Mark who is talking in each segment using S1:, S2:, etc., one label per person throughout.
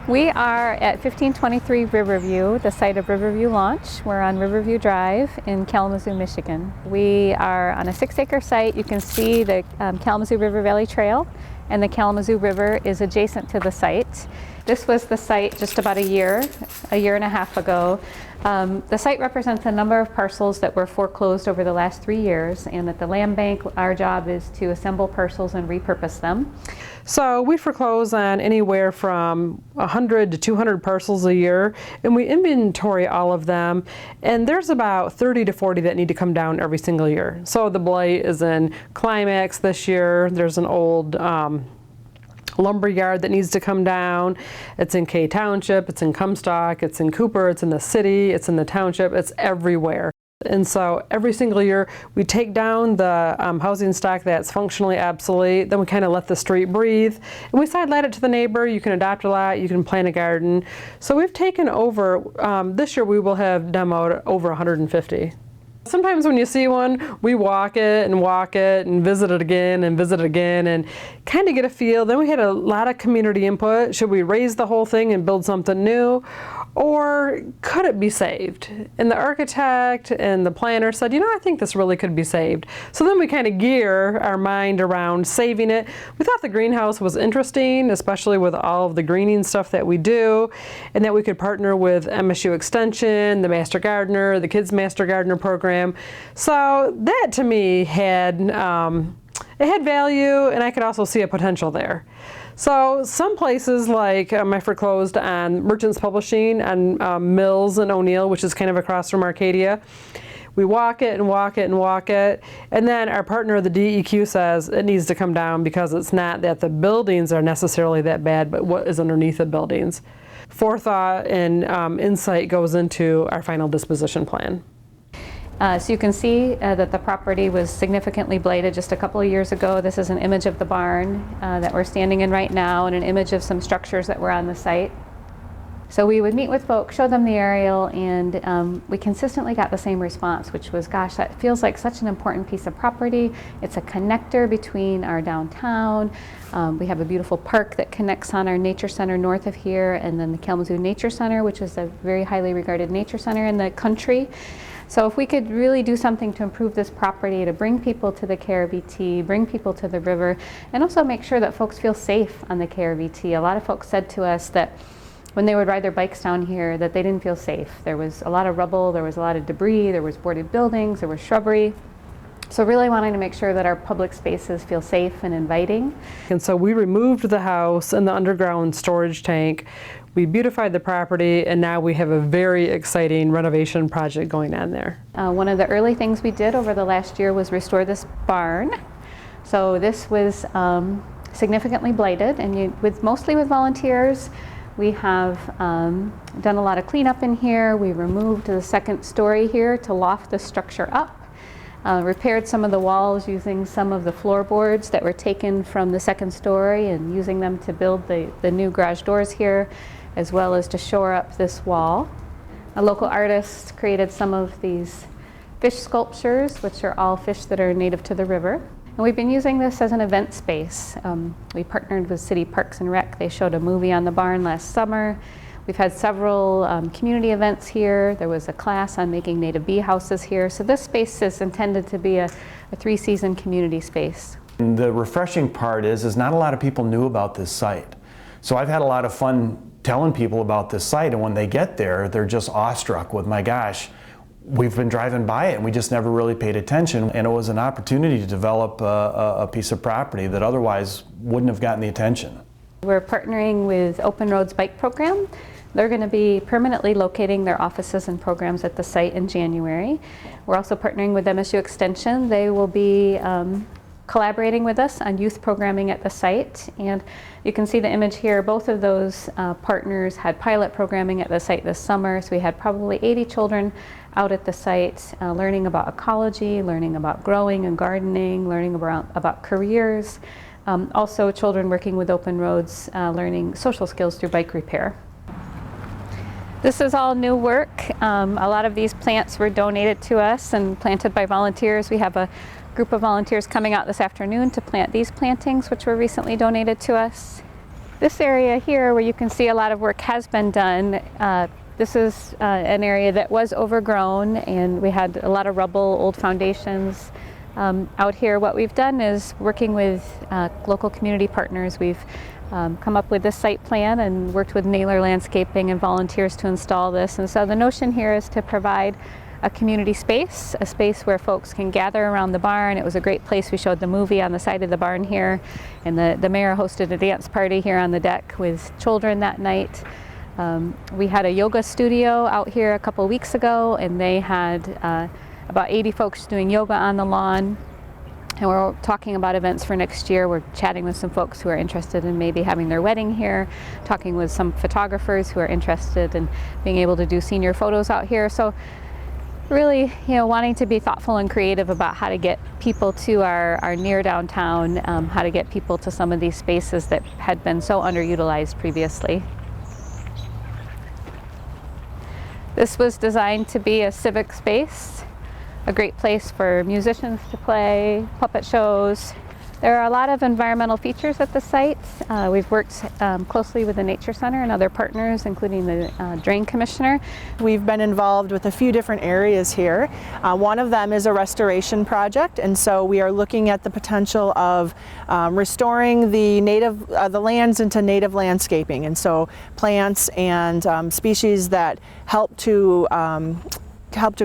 S1: We are at 1523 Riverview, the site of Riverview Launch. We're on Riverview Drive in Kalamazoo, Michigan. We are on a 6-acre site. You can see the Kalamazoo River Valley Trail, and the Kalamazoo River is adjacent to the site. This was the site just about a year and a half ago. The site represents a number of parcels that were foreclosed over the last 3 years, and at the land bank, our job is to assemble parcels and repurpose them.
S2: So we foreclose on anywhere from 100 to 200 parcels a year, and we inventory all of them, and there's about 30 to 40 that need to come down every single year. So the blight is in Climax this year. There's an old lumber yard that needs to come down. It's in K Township, it's in Comstock, it's in Cooper, it's in the city, it's in the township, it's everywhere. And so every single year we take down the housing stock that's functionally obsolete, then we kind of let the street breathe, and we side-let it to the neighbor. You can adopt a lot, you can plant a garden. So we've taken over, this year we will have demoed over 150. Sometimes when you see one, we walk it and visit it again and kind of get a feel. Then we had a lot of community input. Should we raise the whole thing and build something new? Or could it be saved? And the architect and the planner said, you know, I think this really could be saved. So then we kind of gear our mind around saving it. We thought the greenhouse was interesting, especially with all of the greening stuff that we do, and that we could partner with MSU Extension, the Master Gardener, the Kids Master Gardener program. So that to me had, it had value, and I could also see a potential there. So some places like I foreclosed on Merchants Publishing on Mills and O'Neill, which is kind of across from Arcadia. We walk it, and then our partner, the DEQ, says it needs to come down because it's not that the buildings are necessarily that bad, but what is underneath the buildings. Forethought and insight goes into our final disposition plan.
S1: So you can see that the property was significantly blighted just a couple of years ago. This is an image of the barn that we're standing in right now, and an image of some structures that were on the site. So we would meet with folks, show them the aerial, and we consistently got the same response, which was, gosh, that feels like such an important piece of property. It's a connector between our downtown. We have a beautiful park that connects on our nature center north of here, and then the Kalamazoo Nature Center, which is a very highly regarded nature center in the country. So if we could really do something to improve this property, to bring people to the KRVT, bring people to the river, and also make sure that folks feel safe on the KRVT. A lot of folks said to us that when they would ride their bikes down here that they didn't feel safe. There was a lot of rubble, there was a lot of debris, there was boarded buildings, there was shrubbery. So really wanting to make sure that our public spaces feel safe and inviting.
S2: And so we removed the house and the underground storage tank. We beautified the property, and now we have a very exciting renovation project going on there.
S1: One of the early things we did over the last year was restore this barn. So this was significantly blighted, and mostly with volunteers. We have done a lot of cleanup in here. We removed the second story here to loft the structure up. Repaired some of the walls using some of the floorboards that were taken from the second story and using them to build the new garage doors here, as well as to shore up this wall. A local artist created some of these fish sculptures, which are all fish that are native to the river. And we've been using this as an event space. We partnered with City Parks and Rec. They showed a movie on the barn last summer. We've had several community events here. There was a class on making native bee houses here. So this space is intended to be a 3-season community space.
S3: And the refreshing part is not a lot of people knew about this site. So I've had a lot of fun telling people about this site, and when they get there, they're just awestruck with, my gosh, we've been driving by it and we just never really paid attention. And it was an opportunity to develop a piece of property that otherwise wouldn't have gotten the attention.
S1: We're partnering with Open Roads Bike Program. They're going to be permanently locating their offices and programs at the site in January. We're also partnering with MSU Extension. They will be collaborating with us on youth programming at the site. And you can see the image here. Both of those partners had pilot programming at the site this summer. So we had probably 80 children out at the site learning about ecology, learning about growing and gardening, learning about careers. Also children working with Open Roads, learning social skills through bike repair. This is all new work. A lot of these plants were donated to us and planted by volunteers. We have a group of volunteers coming out this afternoon to plant these plantings, which were recently donated to us. This area here, where you can see a lot of work has been done, this is an area that was overgrown, and we had a lot of rubble, old foundations. Out here, what we've done is working with local community partners. We've come up with this site plan and worked with Naylor Landscaping and volunteers to install this. And so the notion here is to provide a community space, a space where folks can gather around the barn. It was a great place. We showed the movie on the side of the barn here, and the mayor hosted a dance party here on the deck with children that night. We had a yoga studio out here a couple weeks ago, and they had about 80 folks doing yoga on the lawn. And we're talking about events for next year. We're chatting with some folks who are interested in maybe having their wedding here, talking with some photographers who are interested in being able to do senior photos out here. So really, wanting to be thoughtful and creative about how to get people to our near downtown, how to get people to some of these spaces that had been so underutilized previously. This was designed to be a civic space, a great place for musicians to play, puppet shows. There are a lot of environmental features at the site. We've worked closely with the Nature Center and other partners, including the Drain Commissioner.
S4: We've been involved with a few different areas here. One of them is a restoration project, and so we are looking at the potential of restoring the lands into native landscaping, and so plants and species that help to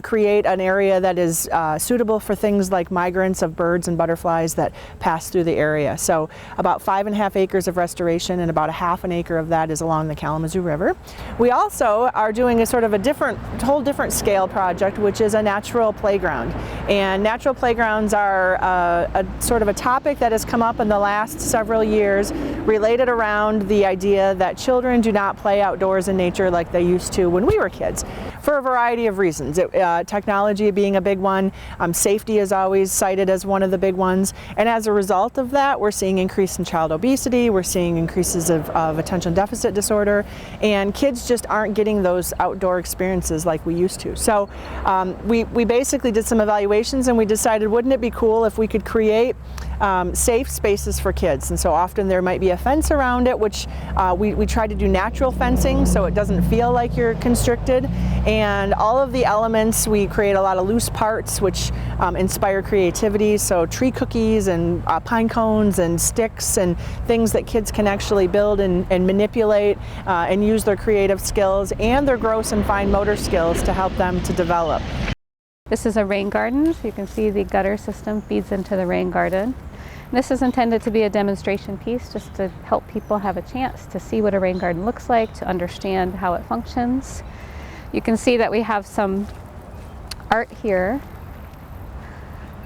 S4: create an area that is suitable for things like migrants of birds and butterflies that pass through the area. So about 5.5 acres of restoration, and about 1/2 acre of that is along the Kalamazoo River. We also are doing a sort of whole different scale project, which is a natural playground. And natural playgrounds are a sort of a topic that has come up in the last several years, related around the idea that children do not play outdoors in nature like they used to when we were kids, for a variety of reasons. Technology being a big one, safety is always cited as one of the big ones, and as a result of that, we're seeing increase in child obesity, we're seeing increases of attention deficit disorder, and kids just aren't getting those outdoor experiences like we used to. So we basically did some evaluations, and we decided, wouldn't it be cool if we could create safe spaces for kids? And so often there might be a fence around it, which we try to do natural fencing so it doesn't feel like you're constricted, and all of the elements, we create a lot of loose parts which inspire creativity, so tree cookies and pine cones and sticks and things that kids can actually build and manipulate and use their creative skills and their gross and fine motor skills to help them to develop.
S1: This is a rain garden, so you can see the gutter system feeds into the rain garden. This is intended to be a demonstration piece, just to help people have a chance to see what a rain garden looks like, to understand how it functions. You can see that we have some art here.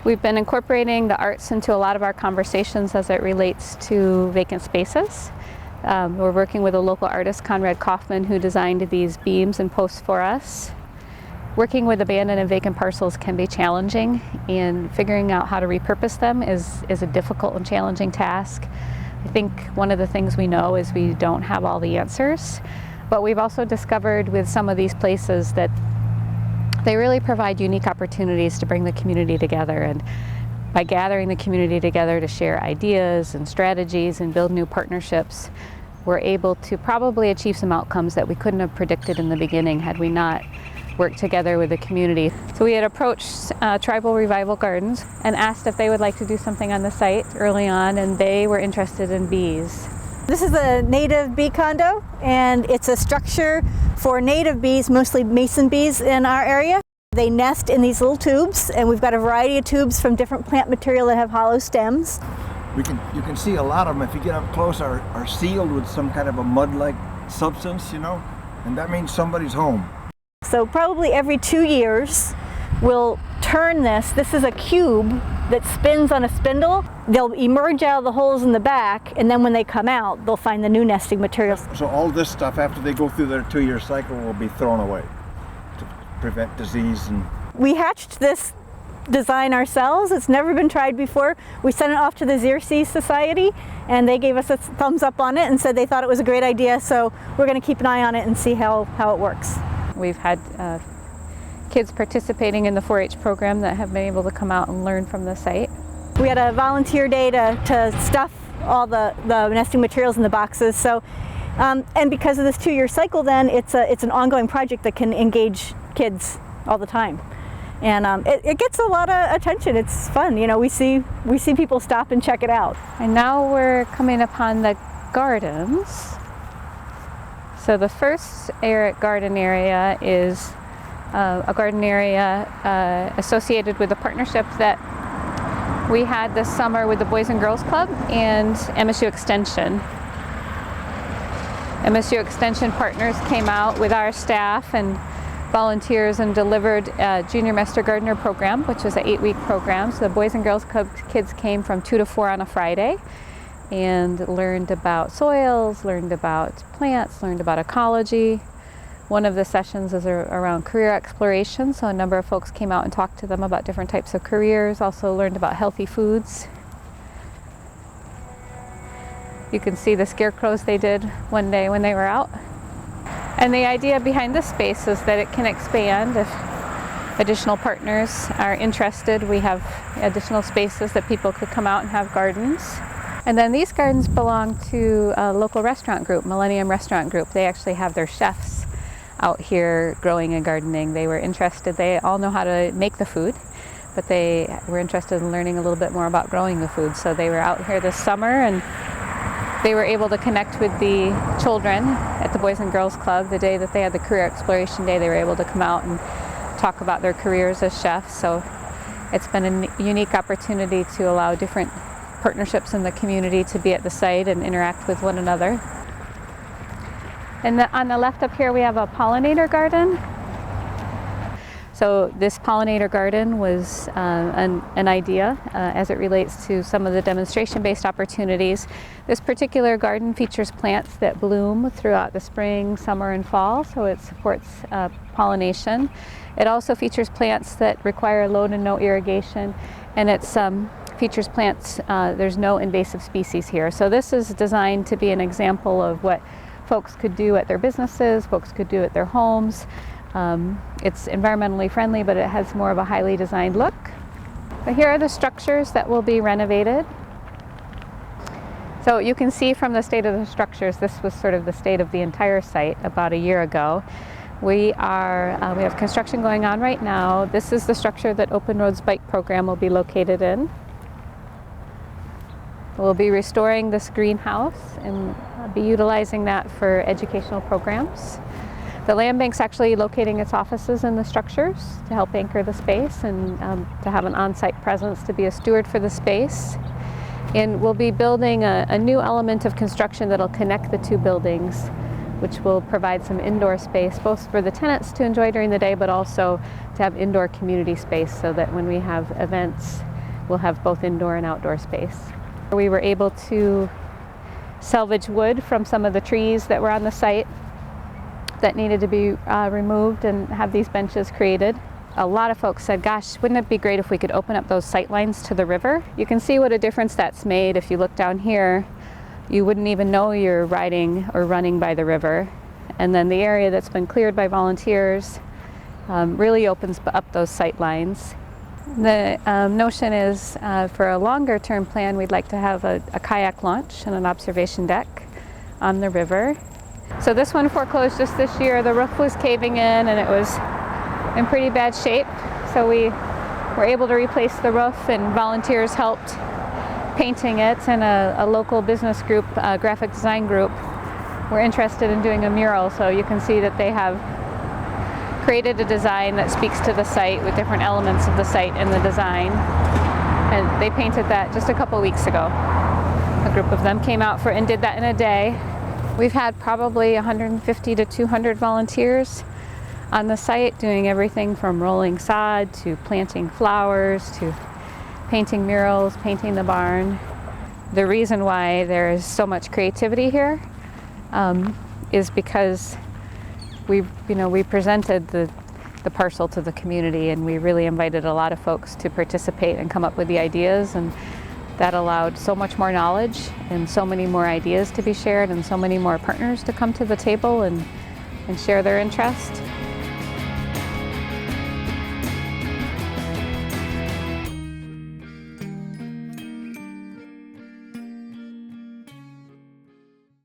S1: We've been incorporating the arts into a lot of our conversations as it relates to vacant spaces. We're working with a local artist, Conrad Kaufman, who designed these beams and posts for us. Working with abandoned and vacant parcels can be challenging, and figuring out how to repurpose them is a difficult and challenging task. I think one of the things we know is we don't have all the answers, but we've also discovered with some of these places that they really provide unique opportunities to bring the community together, and by gathering the community together to share ideas and strategies and build new partnerships, we're able to probably achieve some outcomes that we couldn't have predicted in the beginning had we not worked together with the community. So we had approached Tribal Revival Gardens and asked if they would like to do something on the site early on, and they were interested in bees.
S5: This is a native bee condo, and it's a structure for native bees, mostly mason bees in our area. They nest in these little tubes, and we've got a variety of tubes from different plant material that have hollow stems.
S6: You can see a lot of them, if you get up close, are sealed with some kind of a mud-like substance, and that means somebody's home.
S5: So probably every 2 years, we'll turn this. This is a cube that spins on a spindle. They'll emerge out of the holes in the back, and then when they come out, they'll find the new nesting materials.
S6: So all this stuff, after they go through their 2-year cycle, will be thrown away to prevent disease. And
S5: we hatched this design ourselves. It's never been tried before. We sent it off to the Xerces Society, and they gave us a thumbs up on it and said they thought it was a great idea, so we're going to keep an eye on it and see how it works.
S1: We've had kids participating in the 4-H program that have been able to come out and learn from the site.
S5: We had a volunteer day to stuff all the nesting materials in the boxes. So, and because of this 2-year cycle, then it's an ongoing project that can engage kids all the time. And it gets a lot of attention. It's fun. You know, we see people stop and check it out.
S1: And now we're coming upon the gardens. So the first garden area is a garden area associated with a partnership that we had this summer with the Boys and Girls Club and MSU Extension. MSU Extension partners came out with our staff and volunteers and delivered a Junior Master Gardener program, which was an 8-week program. So the Boys and Girls Club kids came from 2 to 4 on a Friday and learned about soils, learned about plants, learned about ecology. One of the sessions is around career exploration, so a number of folks came out and talked to them about different types of careers, also learned about healthy foods. You can see the scarecrows they did one day when they were out. And the idea behind this space is that it can expand if additional partners are interested. We have additional spaces that people could come out and have gardens. And then these gardens belong to a local restaurant group, Millennium Restaurant Group. They actually have their chefs out here growing and gardening. They were interested, they all know how to make the food, but they were interested in learning a little bit more about growing the food. So they were out here this summer and they were able to connect with the children at the Boys and Girls Club. The day that they had the career exploration day, they were able to come out and talk about their careers as chefs. So it's been a unique opportunity to allow different partnerships in the community to be at the site and interact with one another. And on the left up here we have a pollinator garden. So this pollinator garden was an idea as it relates to some of the demonstration-based opportunities. This particular garden features plants that bloom throughout the spring, summer, and fall, so it supports pollination. It also features plants that require low to no irrigation, and it features plants, there's no invasive species here. So this is designed to be an example of what folks could do at their businesses, folks could do at their homes. It's environmentally friendly, but it has more of a highly designed look. But here are the structures that will be renovated. So you can see from the state of the structures, this was sort of the state of the entire site about a year ago. We have construction going on right now. This is the structure that Open Roads Bike Program will be located in. We'll be restoring this greenhouse and be utilizing that for educational programs. The land bank's actually locating its offices in the structures to help anchor the space and to have an on-site presence to be a steward for the space. And we'll be building a new element of construction that'll connect the two buildings, which will provide some indoor space, both for the tenants to enjoy during the day, but also to have indoor community space so that when we have events, we'll have both indoor and outdoor space. We were able to salvage wood from some of the trees that were on the site that needed to be removed and have these benches created. A lot of folks said, gosh, wouldn't it be great if we could open up those sight lines to the river? You can see what a difference that's made. If you look down here, you wouldn't even know you're riding or running by the river. And then the area that's been cleared by volunteers really opens up those sight lines. The notion is for a longer term plan, we'd like to have a kayak launch and an observation deck on the river. So this one foreclosed just this year. The roof was caving in and it was in pretty bad shape. So we were able to replace the roof and volunteers helped painting it, and a local business group, a graphic design group, were interested in doing a mural. So you can see that they have created a design that speaks to the site with different elements of the site in the design. And they painted that just a couple weeks ago. A group of them came out and did that in a day. We've had probably 150 to 200 volunteers on the site doing everything from rolling sod to planting flowers to painting murals, painting the barn. The reason why there is so much creativity here is because we presented the parcel to the community, and we really invited a lot of folks to participate and come up with the ideas, and that allowed so much more knowledge and so many more ideas to be shared and so many more partners to come to the table and share their interest.